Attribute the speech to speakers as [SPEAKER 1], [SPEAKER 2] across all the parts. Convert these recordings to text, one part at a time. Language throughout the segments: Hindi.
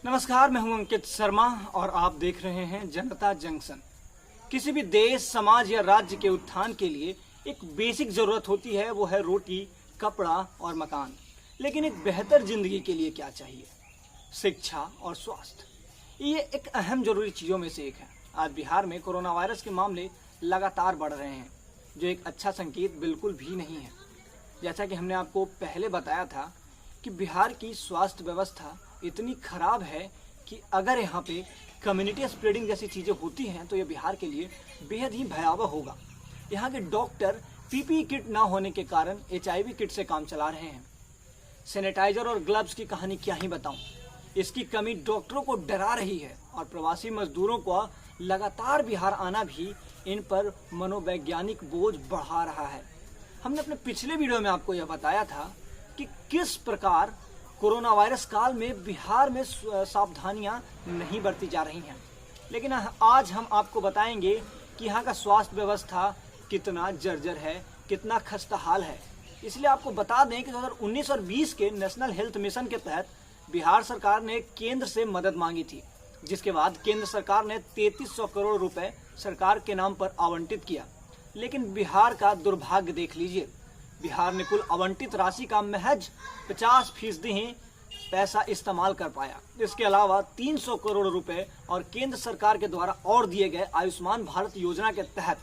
[SPEAKER 1] नमस्कार, मैं हूं अंकित शर्मा और आप देख रहे हैं जनता जंक्शन। किसी भी देश, समाज या राज्य के उत्थान के लिए एक बेसिक जरूरत होती है, वो है रोटी, कपड़ा और मकान। लेकिन एक बेहतर जिंदगी के लिए क्या चाहिए? शिक्षा और स्वास्थ्य। ये एक अहम जरूरी चीजों में से एक है। आज बिहार में कोरोना वायरस के मामले लगातार बढ़ रहे हैं, जो एक अच्छा संकेत बिल्कुल भी नहीं है। जैसा कि हमने आपको पहले बताया था कि बिहार की स्वास्थ्य व्यवस्था इतनी खराब है कि अगर यहाँ पे कम्युनिटी स्प्रेडिंग जैसी चीज़ें होती हैं तो ये बिहार के लिए बेहद ही भयावह होगा। यहाँ के डॉक्टर पीपीई किट ना होने के कारण HIV किट से काम चला रहे हैं। सैनिटाइजर और ग्लव्स की कहानी क्या ही बताऊं। इसकी कमी डॉक्टरों को डरा रही है और प्रवासी मजदूरों को लगातार बिहार आना भी इन पर मनोवैज्ञानिक बोझ बढ़ा रहा है। हमने अपने पिछले वीडियो में आपको यह बताया था कि किस प्रकार कोरोना वायरस काल में बिहार में सावधानियां नहीं बरती जा रही हैं। लेकिन आज हम आपको बताएंगे कि यहाँ का स्वास्थ्य व्यवस्था कितना जर्जर है, कितना खस्ताहाल है। इसलिए आपको बता दें कि 2019 और 20 के नेशनल हेल्थ मिशन के तहत बिहार सरकार ने केंद्र से मदद मांगी थी, जिसके बाद केंद्र सरकार ने 3300 करोड़ रुपए सरकार के नाम पर आवंटित किया। लेकिन बिहार का दुर्भाग्य देख लीजिए, बिहार ने कुल आवंटित राशि का महज 50% ही पैसा इस्तेमाल कर पाया। इसके अलावा 300 करोड़ रुपए और केंद्र सरकार के द्वारा और दिए गए आयुष्मान भारत योजना के तहत।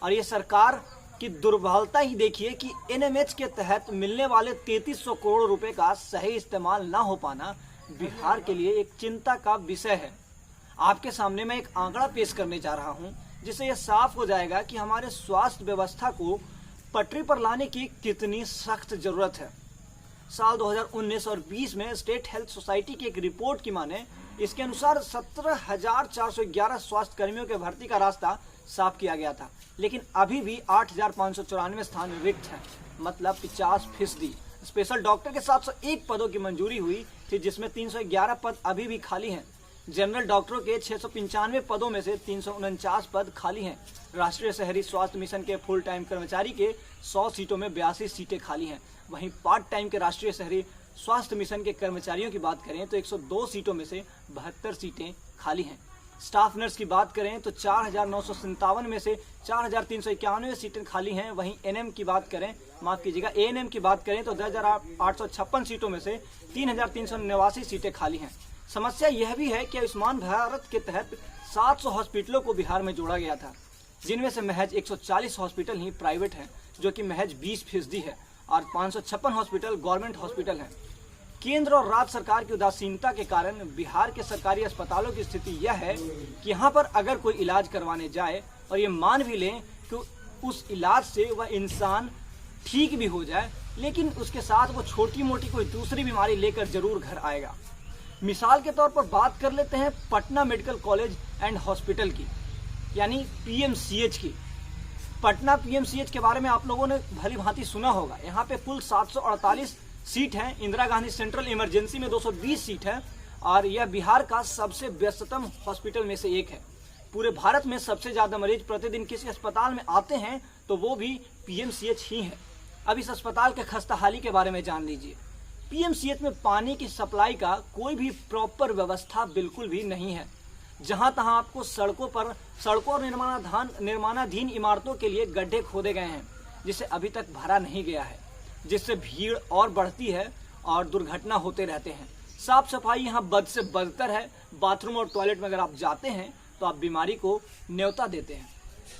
[SPEAKER 1] और ये सरकार की दुर्बलता ही देखिए कि NMH के तहत मिलने वाले 3300 करोड़ रुपए का सही इस्तेमाल न हो पाना बिहार के लिए एक चिंता का विषय है। आपके सामने मैं एक आंकड़ा पेश करने जा रहा हूं, जिससे यह साफ हो जाएगा कि हमारे स्वास्थ्य व्यवस्था को पटरी पर लाने की कितनी सख्त जरूरत है। साल 2019 और 20 में स्टेट हेल्थ सोसाइटी की एक रिपोर्ट की माने, इसके अनुसार 17,411 स्वास्थ्य कर्मियों के भर्ती का रास्ता साफ किया गया था, लेकिन अभी भी 8,594 स्थान रिक्त हैं, मतलब 50%। स्पेशल डॉक्टर के 701 पदों की मंजूरी हुई थी, जिसमें 311 पद अभी भी खाली हैं। जनरल डॉक्टरों के 695 पदों में से 349 पद खाली हैं। राष्ट्रीय शहरी स्वास्थ्य मिशन के फुल टाइम कर्मचारी के 100 सीटों में 82 सीटें खाली हैं। वहीं पार्ट टाइम के राष्ट्रीय शहरी स्वास्थ्य मिशन के कर्मचारियों की बात करें तो 102 सीटों में से 72 सीटें खाली हैं। स्टाफ नर्स की बात करें तो 4,957 में से 4,391 सीटें खाली हैं। वहीं ANM की बात करें तो 10,856 सीटों में से 3,389 सीटें खाली हैं। समस्या यह भी है कि आयुष्मान भारत के तहत 700 हॉस्पिटलों को बिहार में जोड़ा गया था, जिनमें से महज 140 हॉस्पिटल ही प्राइवेट हैं, जो कि महज 20% है, और 556 हॉस्पिटल गवर्नमेंट हॉस्पिटल हैं। केंद्र और राज्य सरकार की उदासीनता के कारण बिहार के सरकारी अस्पतालों की स्थिति यह है कि यहाँ पर अगर कोई इलाज करवाने जाए और ये मान भी लें कि उस इलाज से वह इंसान ठीक भी हो जाए, लेकिन उसके साथ वो छोटी मोटी कोई दूसरी बीमारी लेकर जरूर घर आएगा। मिसाल के तौर पर बात कर लेते हैं Patna medical college and hospital की, यानी PMCH की। पटना PMCH के बारे में आप लोगों ने भली भांति सुना होगा। यहाँ पे कुल 748 सीट हैं। इंदिरा गांधी सेंट्रल इमरजेंसी में 220 सीट है और यह बिहार का सबसे व्यस्ततम हॉस्पिटल में से एक है। पूरे भारत में सबसे ज्यादा मरीज प्रतिदिन किसी अस्पताल में आते हैं तो वो भी PMCH ही है। अब इस अस्पताल के खस्ताहाली के बारे में जान लीजिए। PMCH में पानी की सप्लाई का कोई भी प्रॉपर व्यवस्था बिल्कुल भी नहीं है। जहां तहां आपको सड़कों और निर्माणाधीन इमारतों के लिए गड्ढे खोदे गए हैं, जिसे अभी तक भरा नहीं गया है, जिससे भीड़ और बढ़ती है और दुर्घटना होते रहते हैं। साफ सफाई यहाँ बद से बदतर है। बाथरूम और टॉयलेट में अगर आप जाते हैं तो आप बीमारी को न्योता देते हैं।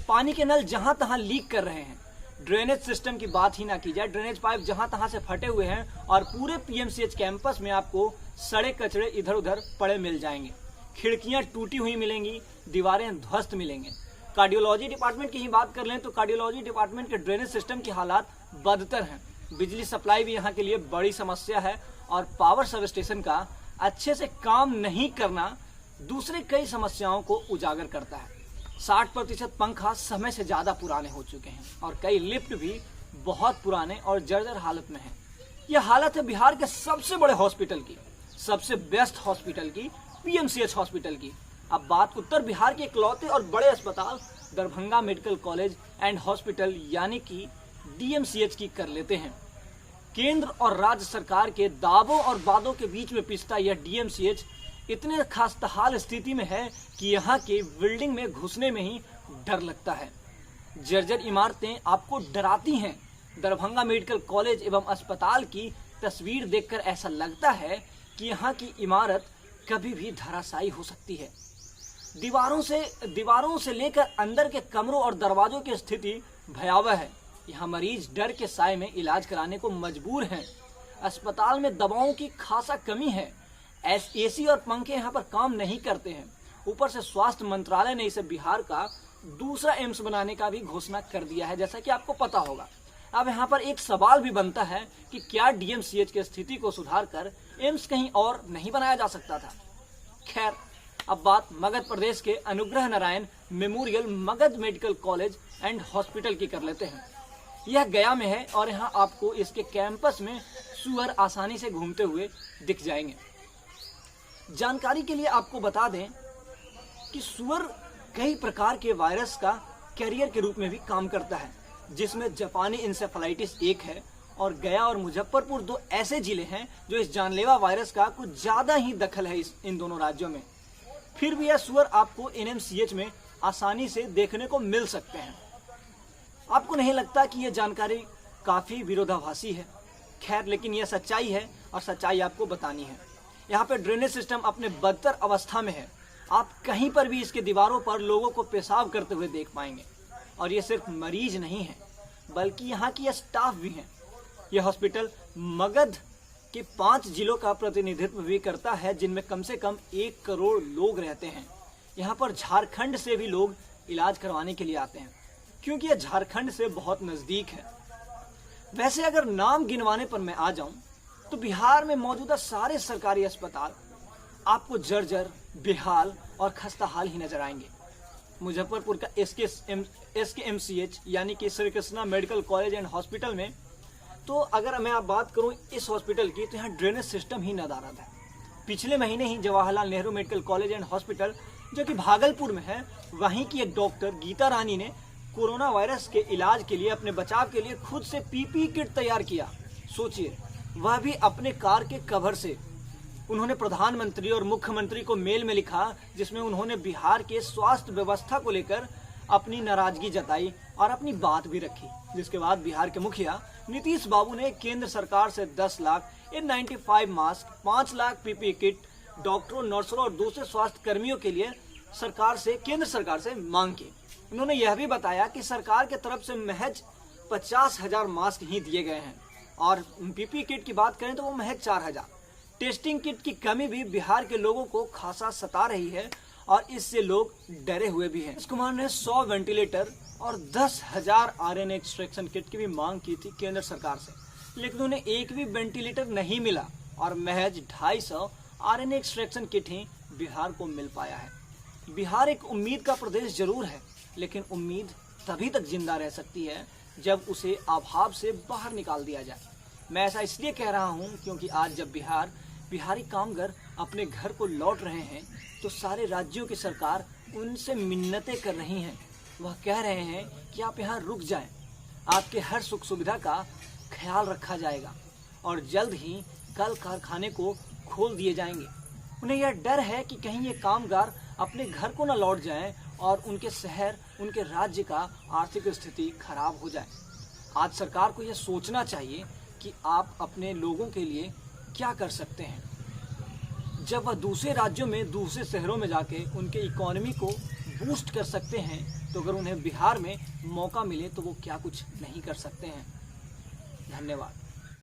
[SPEAKER 1] पानी के नल जहां तहां लीक कर रहे हैं। ड्रेनेज सिस्टम की बात ही ना की जाए, ड्रेनेज पाइप जहां तहां से फटे हुए हैं और पूरे PMCH कैंपस में आपको सड़े कचरे इधर उधर पड़े मिल जाएंगे। खिड़कियां टूटी हुई मिलेंगी, दीवारें ध्वस्त मिलेंगे। कार्डियोलॉजी डिपार्टमेंट की ही बात कर लें तो कार्डियोलॉजी डिपार्टमेंट के ड्रेनेज सिस्टम की हालात बदतर हैं। बिजली सप्लाई भी यहाँ के लिए बड़ी समस्या है और पावर सब स्टेशन का अच्छे से काम नहीं करना दूसरे कई समस्याओं को उजागर करता है। 60% पंखा समय से ज्यादा पुराने हो चुके हैं और कई लिफ्ट भी बहुत पुराने और जर्जर हालत में हैं। यह हालत है बिहार के सबसे बड़े हॉस्पिटल की, सबसे बेस्ट हॉस्पिटल की, PMCH हॉस्पिटल की। अब बात उत्तर बिहार के इकलौते और बड़े अस्पताल Darbhanga medical college and hospital यानी कि DMCH की कर लेते हैं। केंद्र और राज्य सरकार के दावों और वादों के बीच में पिसता यह DMCH इतने खस्ताहाल स्थिति में है कि यहाँ के बिल्डिंग में घुसने में ही डर लगता है। जर्जर इमारतें आपको डराती हैं। दरभंगा मेडिकल कॉलेज एवं अस्पताल की तस्वीर देखकर ऐसा लगता है कि यहाँ की इमारत कभी भी धराशायी हो सकती है। दीवारों से लेकर अंदर के कमरों और दरवाजों की स्थिति भयावह है। यहाँ मरीज डर के साए में इलाज कराने को मजबूर हैं। अस्पताल में दवाओं की खासा कमी है। एसी और पंखे यहाँ पर काम नहीं करते हैं। ऊपर से स्वास्थ्य मंत्रालय ने इसे बिहार का दूसरा एम्स बनाने का भी घोषणा कर दिया है, जैसा कि आपको पता होगा। अब यहाँ पर एक सवाल भी बनता है कि क्या डीएमसीएच की स्थिति को सुधार कर एम्स कहीं और नहीं बनाया जा सकता था। खैर, अब बात मगध प्रदेश के Anugrah Narayan memorial Magadh medical college and hospital की कर लेते हैं। यह गया में है और यहाँ आपको इसके कैंपस में सुअर आसानी से घूमते हुए दिख जाएंगे। जानकारी के लिए आपको बता दें कि सुअर कई प्रकार के वायरस का कैरियर के रूप में भी काम करता है, जिसमें जापानी इंसेफेलाइटिस एक है और गया और मुजफ्फरपुर दो ऐसे जिले हैं जो इस जानलेवा वायरस का कुछ ज्यादा ही दखल है इन दोनों राज्यों में। फिर भी यह सुअर आपको एनएमसीएच में आसानी से देखने को मिल सकते हैं। आपको नहीं लगता कि यह जानकारी काफी विरोधाभासी है? खैर, लेकिन यह सच्चाई है और सच्चाई आपको बतानी है। यहाँ पे ड्रेनेज सिस्टम अपने बदतर अवस्था में है। आप कहीं पर भी इसके दीवारों पर लोगों को पेशाब करते हुए देख पाएंगे। और ये सिर्फ मरीज नहीं है, बल्कि यहाँ की स्टाफ भी है। यह हॉस्पिटल मगध के 5 जिलों का प्रतिनिधित्व भी करता है, जिनमें कम से कम 1 करोड़ लोग रहते हैं। यहाँ पर झारखंड से भी लोग इलाज करवाने के लिए आते हैं, क्योंकि यह झारखंड से बहुत नजदीक है। वैसे अगर नाम गिनवाने पर मैं आ जाऊं तो बिहार में मौजूदा सारे सरकारी अस्पताल आपको जर्जर, बेहाल और खस्ताहाल ही नजर आएंगे। मुजफ्फरपुर का एसकेएमसीएच यानी कि Shri Krishna medical college and hospital में तो अगर मैं आप बात करूं इस हॉस्पिटल की, तो यहाँ ड्रेनेज सिस्टम ही नदारद है। पिछले महीने ही Jawaharlal Nehru medical college and hospital जो कि भागलपुर में है, वहीं की एक डॉक्टर गीता रानी ने कोरोना वायरस के इलाज के लिए, अपने बचाव के लिए खुद से पीपीई किट तैयार किया। सोचिए, वह भी अपने कार के कवर से। उन्होंने प्रधानमंत्री और मुख्यमंत्री को मेल में लिखा, जिसमें उन्होंने बिहार के स्वास्थ्य व्यवस्था को लेकर अपनी नाराजगी जताई और अपनी बात भी रखी। जिसके बाद बिहार के मुखिया नीतीश बाबू ने केंद्र सरकार से 10 lakh N95 mask, 5 lakh PPE kit, डॉक्टरों, नर्सों और दूसरे स्वास्थ्य कर्मियों के लिए केंद्र सरकार से मांग की। उन्होंने यह भी बताया कि सरकार के तरफ से महज 50,000 मास्क ही दिए गए हैं और पीपीई किट की बात करें तो वो महज 4,000। टेस्टिंग किट की कमी भी बिहार के लोगों को खासा सता रही है और इससे लोग डरे हुए भी हैं। नीतीश कुमार ने 100 वेंटिलेटर और 10,000 आरएनए एक्सट्रैक्शन किट की भी मांग की थी केंद्र सरकार से, लेकिन उन्हें एक भी वेंटिलेटर नहीं मिला और महज 250 आरएनए एक्सट्रैक्शन किट ही बिहार को मिल पाया है। बिहार एक उम्मीद का प्रदेश जरूर है, लेकिन उम्मीद तभी तक जिंदा रह सकती है जब उसे अभाव से बाहर निकाल दिया जाए। मैं ऐसा इसलिए कह रहा हूं क्योंकि आज जब बिहारी कामगार अपने घर को लौट रहे हैं तो सारे राज्यों की सरकार उनसे मिन्नतें कर रही हैं। वह कह रहे हैं कि आप यहाँ रुक जाएं, आपके हर सुख सुविधा का ख्याल रखा जाएगा और जल्द ही कल कारखाने को खोल दिए जाएंगे। उन्हें यह डर है कि कहीं ये कामगार अपने घर को न लौट जाएं और उनके शहर, उनके राज्य का आर्थिक स्थिति खराब हो जाए। आज सरकार को यह सोचना चाहिए कि आप अपने लोगों के लिए क्या कर सकते हैं। जब वह दूसरे राज्यों में, दूसरे शहरों में जाके उनके इकोनॉमी को बूस्ट कर सकते हैं, तो अगर उन्हें बिहार में मौका मिले तो वो क्या कुछ नहीं कर सकते हैं। धन्यवाद।